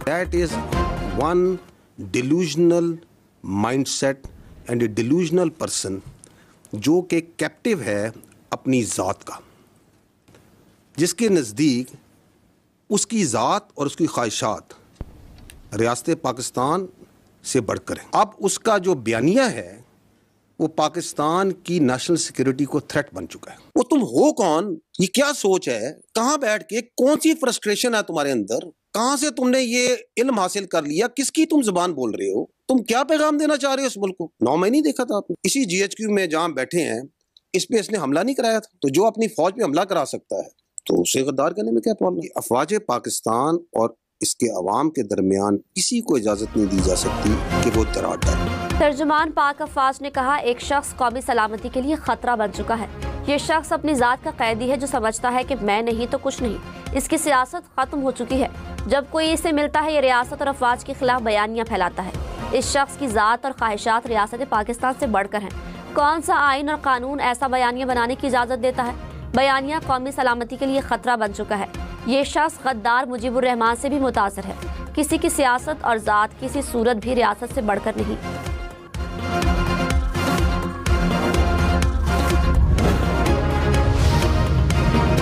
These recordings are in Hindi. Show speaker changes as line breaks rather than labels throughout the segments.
That is one delusional mindset and a delusional person जो कि कैप्टिव है अपनी ज़ात का, जिसके नज़दीक उसकी ज़ात और उसकी ख्वाहिशात रियासत पाकिस्तान से बढ़कर है। अब उसका जो बयानिया है वो पाकिस्तान की नेशनल सिक्योरिटी को थ्रेट बन चुका है। वो तुम हो कौन, ये क्या सोच है, कहाँ बैठ के, कौन सी फ्रस्ट्रेशन है तुम्हारे अंदर, कहाँ से तुमने ये इल्म हासिल कर लिया, किसकी तुम जुबान बोल रहे हो, तुम क्या पैगाम देना चाह रहे हो इस मुल्क को? 9 महीने नहीं देखा था आपने। इसी GHQ में जहाँ बैठे हैं इस पे इसने हमला नहीं कराया था, तो जो अपनी फौज पे हमला करा सकता है तो उसे गद्दार करने में क्या प्रॉब्लम? अफवाज पाकिस्तान और इसके अवाम के दरमियान किसी को इजाजत नहीं दी जा सकती कि वो दरार डाले।
तर्जुमान पाक अफवाज ने कहा, एक शख्स कौमी सलामती के लिए खतरा बन चुका है। ये शख्स अपनी जात का कैदी है जो समझता है कि मैं नहीं तो कुछ नहीं। इसकी सियासत खत्म हो चुकी है। जब कोई इसे मिलता है ये रियासत और अफवाज के खिलाफ बयानियां फैलाता है। इस शख्स की जात और ख्वाहिशात रियासत पाकिस्तान से बढ़कर हैं। कौन सा आइन और कानून ऐसा बयानिया बनाने की इजाजत देता है? बयानिया कौमी सलामती के लिए खतरा बन चुका है। ये शख्स गद्दार मुजीबुर रहमान से भी मुतासर है। किसी की सियासत और जात किसी सूरत भी रियासत से बढ़कर नहीं।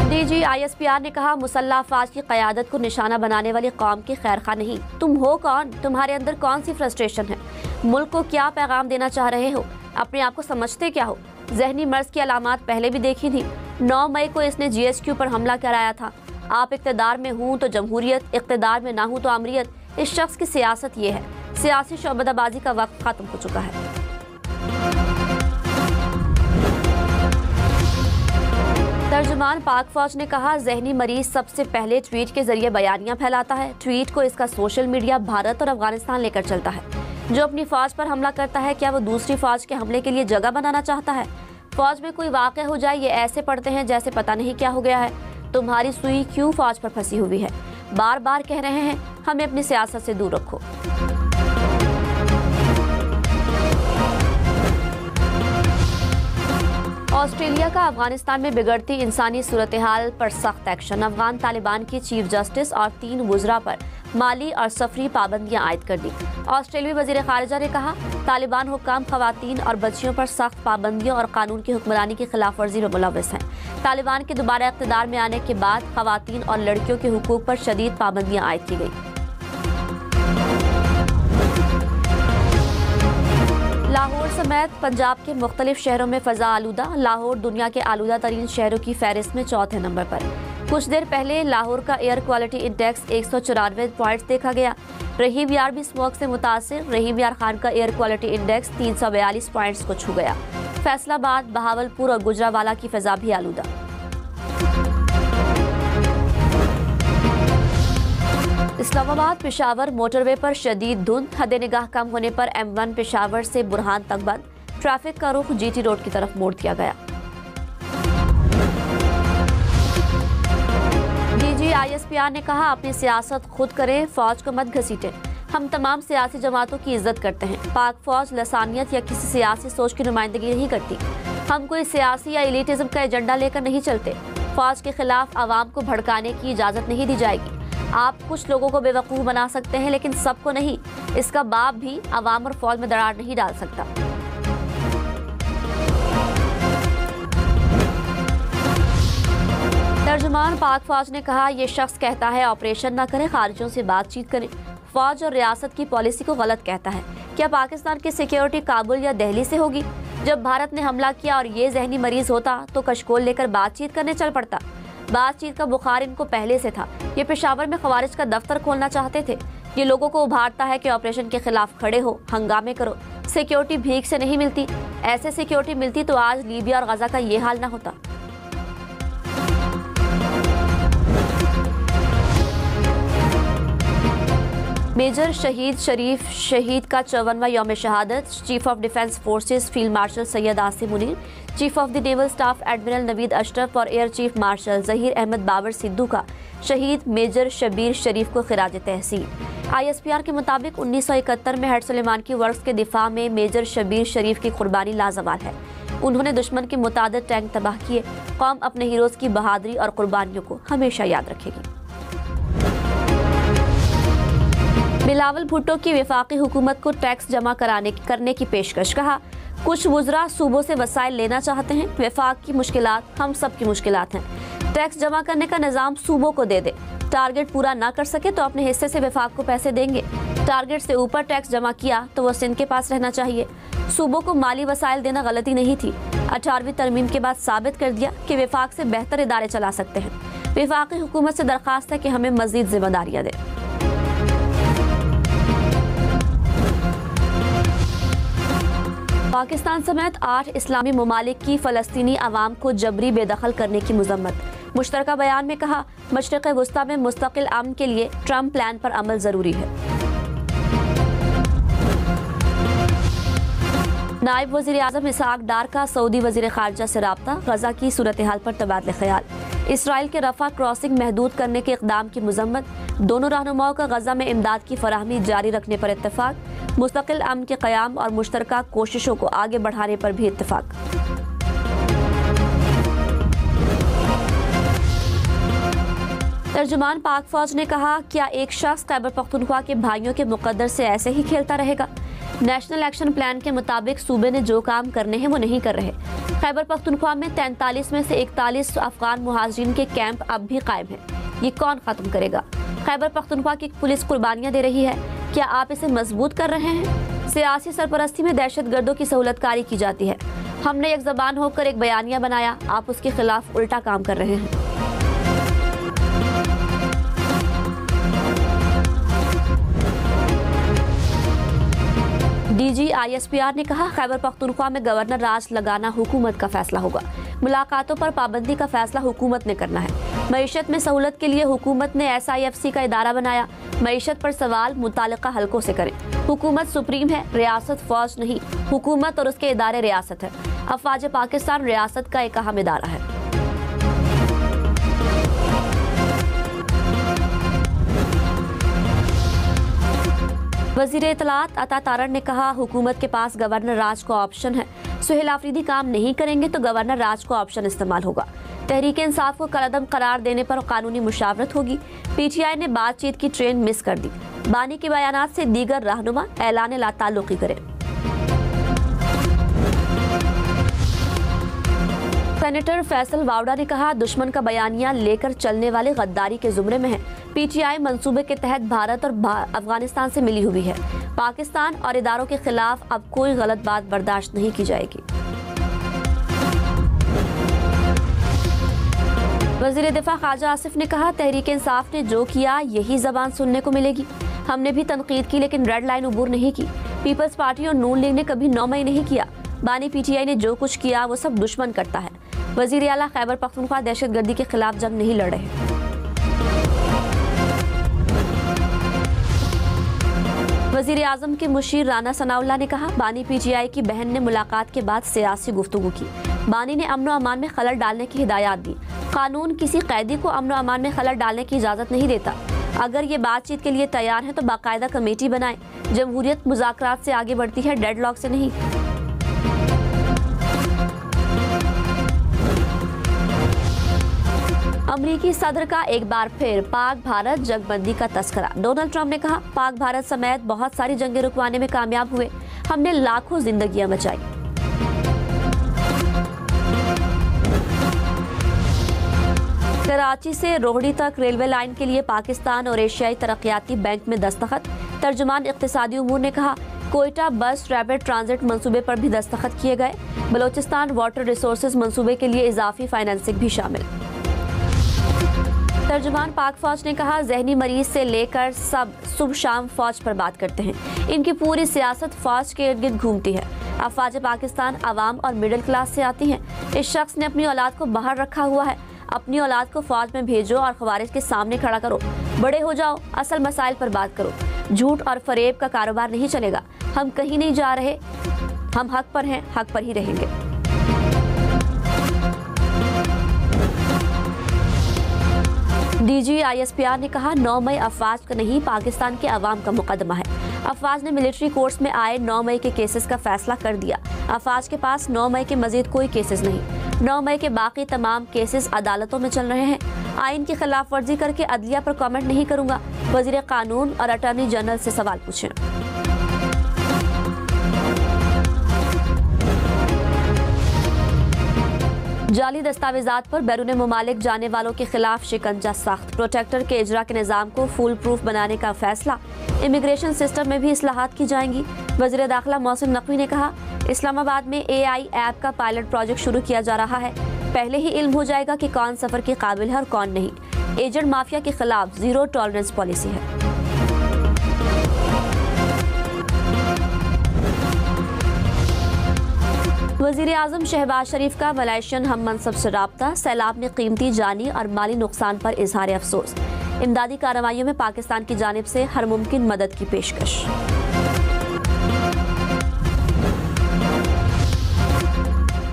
DG ISPR ने कहा, मुसल्लह अफवाज की क़यादत को निशाना बनाने वाली कौम की खैरखा नहीं। तुम हो कौन? तुम्हारे अंदर कौन सी फ्रस्ट्रेशन है? मुल्क को क्या पैगाम देना चाह रहे हो? अपने आप को समझते क्या हो? जहनी मर्ज की अलामात पहले भी देखी थी। 9 मई को इसने GHQ पर हमला कराया था। आप इक़्तिदार में हूँ तो जमहूरियत, इक़्तिदार में ना हूँ तो अमरीत। इस शख्स की सियासत ये है। सियासी शोबदाबाजी का वक्त खत्म हो चुका है। तर्जुमान पाक फौज ने कहा, जहनी मरीज सबसे पहले ट्वीट के जरिए बयानियां फैलाता है। ट्वीट को इसका सोशल मीडिया भारत और अफगानिस्तान लेकर चलता है। जो अपनी फौज पर हमला करता है, क्या वो दूसरी फौज के हमले के लिए जगह बनाना चाहता है? फौज में कोई वाक़या हो जाए, ये ऐसे पढ़ते हैं जैसे पता नहीं क्या हो गया है। तुम्हारी सुई क्यों फौज पर फंसी हुई है? बार बार कह रहे हैं हमें अपनी सियासत से दूर रखो। ऑस्ट्रेलिया का अफगानिस्तान में बिगड़ती इंसानी सूरत हाल पर सख्त एक्शन। अफगान तालिबान की चीफ जस्टिस और 3 वुज़रा पर माली और सफरी पाबंदियां आयद कर दी। ऑस्ट्रेलियाई वज़ीर ख़ारिजा ने कहा, तालिबान हुक्काम ख़वातीन और बच्चियों पर सख्त पाबंदियों और कानून की हुक्मरानी की खिलाफ वर्जी में मुलव्वस हैं। तालिबान के दोबारा इक़्तिदार में आने के बाद ख़वातीन और लड़कियों के हुकूक पर शदीद पाबंदियां आयद की गई। लाहौर समेत पंजाब के मुख्तलिफ शहरों में फ़ज़ा आलूदा। लाहौर दुनिया के आलूदा तरीन शहरों की फहरिस्त में 4थे नंबर पर। कुछ देर पहले लाहौर का एयर क्वालिटी इंडेक्स 194 पॉइंट्स देखा गया। रहीम यार भी स्मोक से मुतासिर। रहीम यार खान का एयर क्वालिटी इंडेक्स 342 पॉइंट्स को छू गया। फैसलाबाद, बहावलपुर और गुजरावाला की फ़ज़ा भी आलूदा। इस्लामाबाद पेशावर मोटरवे पर शदीद धुंध। हद निगाह कम होने पर M1 पेशावर से बुरहान तक बंद। ट्रैफिक का रुख GT रोड की तरफ मोड़ दिया गया। DG ISPR ने कहा, अपनी सियासत खुद करें, फौज को मत घसीटें। हम तमाम सियासी जमातों की इज्जत करते हैं। पाक फौज लसानियत या किसी सियासी सोच की नुमाइंदगी नहीं करती। हम कोई सियासी या एलिटिज्म का एजेंडा लेकर नहीं चलते। फौज के खिलाफ आवाम को भड़काने की इजाज़त नहीं दी जाएगी। आप कुछ लोगों को बेवकूफ़ बना सकते हैं लेकिन सबको नहीं। इसका बाप भी आवाम और फौज में दरार नहीं डाल सकता। तर्जुमान पाक फौज ने कहा, यह शख्स कहता है ऑपरेशन न करें, खारिजियों से बातचीत करें। फौज और रियासत की पॉलिसी को गलत कहता है। क्या पाकिस्तान की सिक्योरिटी काबुल या दिल्ली से होगी? जब भारत ने हमला किया और ये जहनी मरीज होता तो कशकोल लेकर बातचीत करने चल पड़ता। बातचीत का बुखार इनको पहले से था। ये पेशावर में खवारिज का दफ्तर खोलना चाहते थे। ये लोगों को उभारता है कि ऑपरेशन के खिलाफ खड़े हो, हंगामे करो। सिक्योरिटी भीख से नहीं मिलती। ऐसे सिक्योरिटी मिलती तो आज लीबिया और गजा का ये हाल ना होता। मेजर शहीद शरीफ शहीद का 54वां यौम शहादत। Chief of defence forces field marshal Syed Asim Munir, chief of the naval staff admiral Naveed Ashraf और air chief marshal Zaheer Ahmed Babar Sidhu का शहीद मेजर शबीर शरीफ को खिराज तहसीन। ISPR के मुताबिक 1971 में हेड सुलेमान की वर्क्स के दिफा में मेजर शबीर शरीफ की कुर्बानी लाजवाल है। उन्होंने दुश्मन के मुतादिद टैंक तबाह किए। कौम अपने हीरोज़ की बहादुरी और कुर्बानियों को हमेशा याद रखेगी। बिलावल भुट्टो की वफाकी हुकूमत को टैक्स जमा करने की पेशकश। कहा, कुछ वुज़रा सूबों से वसाइल लेना चाहते हैं, वफाक की मुश्किलात हम सब की मुश्किलात हैं। टैक्स जमा करने का निज़ाम सूबों को दे दे, टारगेट पूरा ना कर सके तो अपने हिस्से से वफाक को पैसे देंगे। टारगेट से ऊपर टैक्स जमा किया तो वो सिंध के पास रहना चाहिए। सूबों को माली वसाइल देना गलती नहीं थी। 18वीं तरमीम के बाद साबित कर दिया कि वफाक से बेहतर इदारे चला सकते हैं। वफाकी हुकूमत से दरख्वास्त है कि हमें मजीद जिम्मेदारियां दे। पाकिस्तान समेत 8 इस्लामी ममालिक की फ़लस्तीनी अवाम को जबरी बेदखल करने की मजम्मत। मुश्तरका बयान में कहा, मशरिक़ वुस्ता में मुस्तकिल अमन के लिए ट्रंप प्लान पर अमल ज़रूरी है। नायब वज़ीर आज़म इसहाक डार का सऊदी वज़ीर ख़ारजा से राब्ता। गज़ा की सूरत हाल पर तबादले ख़याल। इसराइल के रफ़ा क्रॉसिंग महदूद करने के इक़दाम की मजम्मत। दोनों रहनुमाओं का गज़ा में इमदाद की फराहमी जारी रखने पर इत्तफ़ाक़। मुस्तकिल अमन के क़याम और मुश्तरका कोशिशों को आगे बढ़ाने पर भी इत्तफ़ाक़। तर्जुमान पाक फौज ने कहा, क्या एक शख्स खैबर पख्तूनख्वा के भाइयों के मुकद्दर से ऐसे ही खेलता रहेगा? नेशनल एक्शन प्लान के मुताबिक सूबे ने जो काम करने हैं वो नहीं कर रहे। खैबर पख्तूनख्वा में 43 में से 41 अफगान मुहाजिरीन के कैंप अब भी कायम हैं। ये कौन ख़त्म करेगा? खैबर पख्तूनख्वा की पुलिस कुर्बानियाँ दे रही है, क्या आप इसे मजबूत कर रहे हैं? सियासी सरपरस्ती में दहशतगर्दों की सहूलतकारी की जाती है। हमने एक ज़बान होकर एक बयानिया बनाया, आप उसके खिलाफ उल्टा काम कर रहे हैं। DGISPR ने कहा, खैबर पख्तूनख्वा में गवर्नर राज लगाना हुकूमत का फैसला होगा। मुलाकातों पर पाबंदी का फैसला हुकूमत ने करना है। मईशत में सहूलत के लिए हुकूमत ने SIFC का इदारा बनाया। मईशत पर सवाल मुतालिका हलकों से करें। हुकूमत सुप्रीम है, रियासत फौज नहीं। हुकूमत और उसके इदारे रियासत है। अफवाज पाकिस्तान रियासत का एक अहम इदारा है। वज़ीर इत्तलात अता तारड़ ने कहा, हुकूमत के पास गवर्नर राज का ऑप्शन है। सुहेल आफरीदी काम नहीं करेंगे तो गवर्नर राज का ऑप्शन इस्तेमाल होगा। तहरीक इंसाफ को कलअदम करार देने पर कानूनी मुशावरत होगी। PTI ने बातचीत की ट्रेन मिस कर दी। बानी के बयानात से दीगर रहनुमा ऐलान लाताल्लुकी करें। सेनेटर फैसल वावड़ा ने कहा, दुश्मन का बयानिया लेकर चलने वाले गद्दारी के जुमरे में है। PTI मंसूबे के तहत भारत और अफगानिस्तान से मिली हुई है। पाकिस्तान और इदारों के खिलाफ अब कोई गलत बात बर्दाश्त नहीं की जाएगी। वज़ीर दिफा ख्वाजा आसिफ ने कहा, तहरीक इंसाफ ने जो किया यही जबान सुनने को मिलेगी। हमने भी तनकीद की लेकिन रेड लाइन अबूर नहीं की। पीपल्स पार्टी और नून लीग ने कभी 9 मई नहीं किया। बानी PTI ने जो कुछ किया वो सब दुश्मन करता है। वज़ीर आला खैबर पख्तूनख्वा दहशतगर्दी के खिलाफ जंग नहीं लड़ रहे। वज़ीर आज़म के मुशीर राना सनाउल्लाह ने कहा, बानी PTI की बहन ने मुलाकात के बाद सियासी गुफ्तगू की। बानी ने अमन व अमान में खलल डालने की हिदायत दी। कानून किसी कैदी को अमन व अमान में खलल डालने की इजाज़त नहीं देता। अगर ये बातचीत के लिए तैयार हैं तो बाकायदा कमेटी बनाएं। जमहूरियत मुज़ाकरात से आगे बढ़ती है, डेडलॉक से नहीं। अमरीकी सदर का एक बार फिर पाक भारत जंगबंदी का तस्करा। डोनाल्ड ट्रंप ने कहा, पाक भारत समेत बहुत सारी जंगें रुकवाने में कामयाब हुए। हमने लाखों जिंदगियां बचाई। कराची से रोहड़ी तक रेलवे लाइन के लिए पाकिस्तान और एशियाई तरक्याती बैंक में दस्तखत। तर्जुमान इक्तिसादी उमूर ने कहा, कोयटा बस रैपिड ट्रांजिट मंसूबे पर भी दस्तखत किए गए। बलोचिस्तान वाटर रिसोर्सेज मंसूबे के लिए इजाफी फाइनेंसिंग भी शामिल। तर्जुमान पाक फौज ने कहा, जहनी मरीज से लेकर सब सुबह शाम फौज पर बात करते हैं। इनकी पूरी सियासत फौज के इर्द गिर्द घूमती है। अफवाज पाकिस्तान आवाम और मिडिल क्लास से आती हैं। इस शख्स ने अपनी औलाद को बाहर रखा हुआ है। अपनी औलाद को फौज में भेजो और खवारिज के सामने खड़ा करो। बड़े हो जाओ, असल मसाइल पर बात करो। झूठ और फरेब का कारोबार नहीं चलेगा। हम कहीं नहीं जा रहे, हम हक पर हैं, हक पर ही रहेंगे। DGISPR ने कहा, 9 मई अफवाज का नहीं पाकिस्तान के अवाम का मुकदमा है। अफवाज ने मिलिट्री कोर्ट्स में आए 9 मई के केसेस का फैसला कर दिया। अफवाज के पास 9 मई के मजीद कोई केसेस नहीं। 9 मई के बाकी तमाम केसेस अदालतों में चल रहे हैं। आइन की खिलाफ वर्जी करके अदलिया पर कमेंट नहीं करूंगा। वजीर कानून और अटॉर्नी जनरल से सवाल पूछें। जाली दस्तावेजात पर बैरून मुमालिक जाने वालों के खिलाफ शिकंजा सख्त। प्रोटेक्टर के इजरा के निज़ाम को फुल प्रूफ बनाने का फैसला। इमिग्रेशन सिस्टम में भी इस्लाहात की जाएंगी। वज़ीर दाखिला मोहसिन नकवी ने कहा, इस्लामाबाद में AI ऐप का पायलट प्रोजेक्ट शुरू किया जा रहा है। पहले ही इल्म हो जाएगा कि कौन सफर के काबिल है और कौन नहीं। एजेंट माफिया के खिलाफ जीरो टॉलरेंस पॉलिसी है। वज़ीर आज़म शहबाज शरीफ का मलेशियन हम मनसब से राब्ता। सैलाब में कीमती जानी और माली नुकसान पर इजहार अफसोस। इमदादी कार्रवाइयों में पाकिस्तान की जानिब से हर मुमकिन मदद की पेशकश।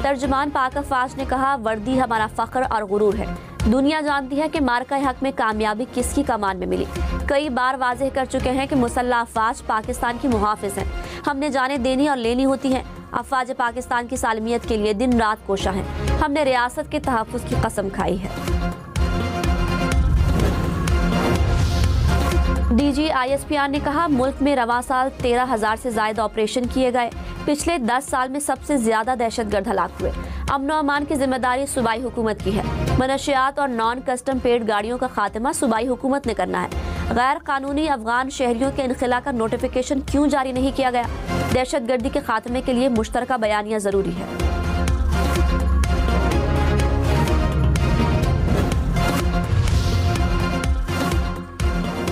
तर्जुमान पाक अफवाज ने कहा, वर्दी हमारा फख्र और गुरूर है। दुनिया जानती है कि मार्का हक में कामयाबी किसकी कमान में मिली। कई बार वाज़ेह कर चुके हैं कि मुसल्लह अफवाज पाकिस्तान की मुहाफिज हैं। हमने जाने देनी और लेनी होती हैं। अफवाज पाकिस्तान की सालमियत के लिए दिन रात कोशा हैं। हमने रियासत के तहफ़्फ़ुज़ की कसम खाई है। DG ISPR ने कहा, मुल्क में रवां साल 13,000 से ज़ायद ऑपरेशन किए गए। पिछले 10 साल में सबसे ज्यादा दहशतगर्द हलाक हुए। अमन और अमान की जिम्मेदारी सूबाई हुकूमत की है। मनशियात और नॉन कस्टम पेड गाड़ियों का खात्मा सूबाई हुकूमत ने करना है। गैर कानूनी अफगान शहरियों के इनखला का नोटिफिकेशन क्यों जारी नहीं किया गया? दहशतगर्दी के खात्मे के लिए मुश्तरका बयानिया जरूरी है।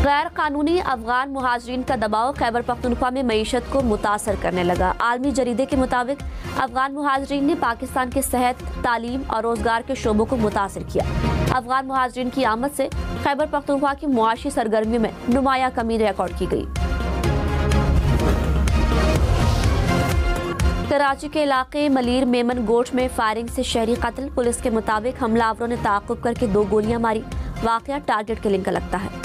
गैर कानूनी अफगान मुहाजिरीन का दबाव खैबर पख्तूनख्वा में मईशत को मुतासर करने लगा। आलमी जरीदे के मुताबिक अफगान मुहाजिरीन ने पाकिस्तान के सेहत, तालीम और रोजगार के शोबों को मुतासर किया। अफगान मुहाजिरीन की आमद से खैबर पख्तूनख्वा की मुआशी सरगर्मी में नुमाया कमी रिकॉर्ड की गई। कराची के इलाके मलीर मेमन गोट में फायरिंग से शहरी कत्ल। पुलिस के मुताबिक हमलावरों ने ताक़ुब करके 2 गोलियां मारी। वाक़या टारगेट किलिंग का लगता है।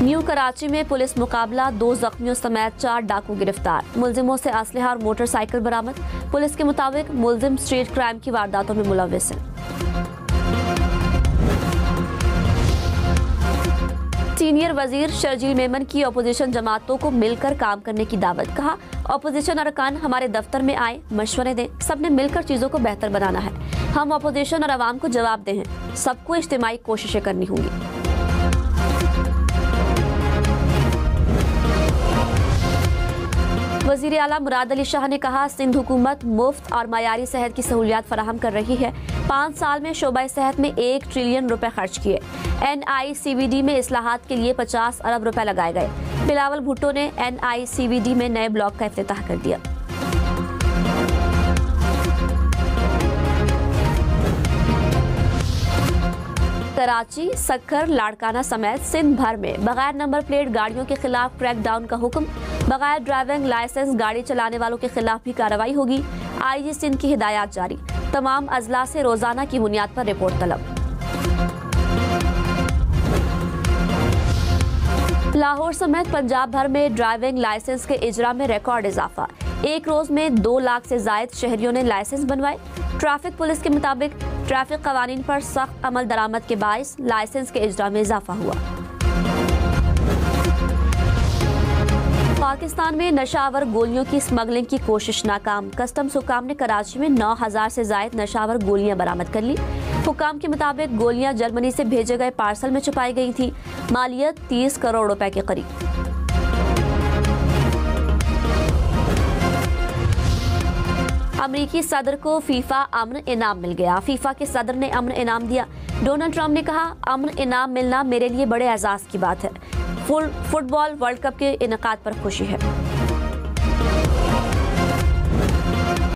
न्यू कराची में पुलिस मुकाबला, 2 जख्मियों समेत 4 डाकू गिरफ्तार। मुलजिमों से असलहा और मोटरसाइकिल बरामद। पुलिस के मुताबिक मुलजिम स्ट्रीट क्राइम की वारदातों में मुलव्विस हैं। सीनियर वजीर शर्जील मेमन की अपोजिशन जमातों को मिलकर काम करने की दावत। कहा, अपोजिशन अरकान हमारे दफ्तर में आए, मशवरे दें। सबने मिलकर चीजों को बेहतर बनाना है। हम अपोजिशन और अवाम को जवाब दें हैं। सबको इज्तिमाई कोशिशें करनी होंगी। वज़ीर आला मुराद अली शाह ने कहा, सिंध हुकूमत मुफ्त और मयारी सेहत की सहूलियात फराहम कर रही है। 5 साल में शोबा सेहत में 1 ट्रिलियन रुपए खर्च किए। NICVD में इस्लाहात के लिए 50 अरब रुपए लगाए गए। बिलावल भुट्टो ने NICVD में नए ब्लॉक का इफ्तिताह कर दिया। कराची, सक्कर, लाड़काना समेत सिंध भर में बगैर नंबर प्लेट गाड़ियों के खिलाफ क्रैकडाउन का हुक्म। बगैर ड्राइविंग लाइसेंस गाड़ी चलाने वालों के खिलाफ भी कार्रवाई होगी। IG सिंध की हिदायत जारी। तमाम अजला से रोजाना की बुनियाद पर रिपोर्ट तलब। लाहौर समेत पंजाब भर में ड्राइविंग लाइसेंस के इजरा में रिकॉर्ड इजाफा। एक रोज में 2 लाख से जायद शहरियों ने लाइसेंस बनवाए। ट्रैफिक पुलिस के मुताबिक ट्रैफिक कवानीन पर सख्त अमल दरामद के बायस लाइसेंस के इजरा में इजाफा हुआ। पाकिस्तान में नशावर गोलियों की स्मगलिंग की कोशिश नाकाम। कस्टम्स हुकाम ने कराची में 9,000 से जायद नशावर गोलियां बरामद कर ली। हुकाम के मुताबिक गोलियां जर्मनी से भेजे गए पार्सल में छुपाई गई थी। मालियत 30 करोड़ रुपए के करीब। अमरीकी सदर को फीफा अमन इनाम मिल गया। फीफा के सदर ने अमन इनाम दिया। डोनाल्ड ट्रंप ने कहा, अमन इनाम मिलना मेरे लिए बड़े एजाज की बात है। फुटबॉल वर्ल्ड कप के इनेकाद पर खुशी है।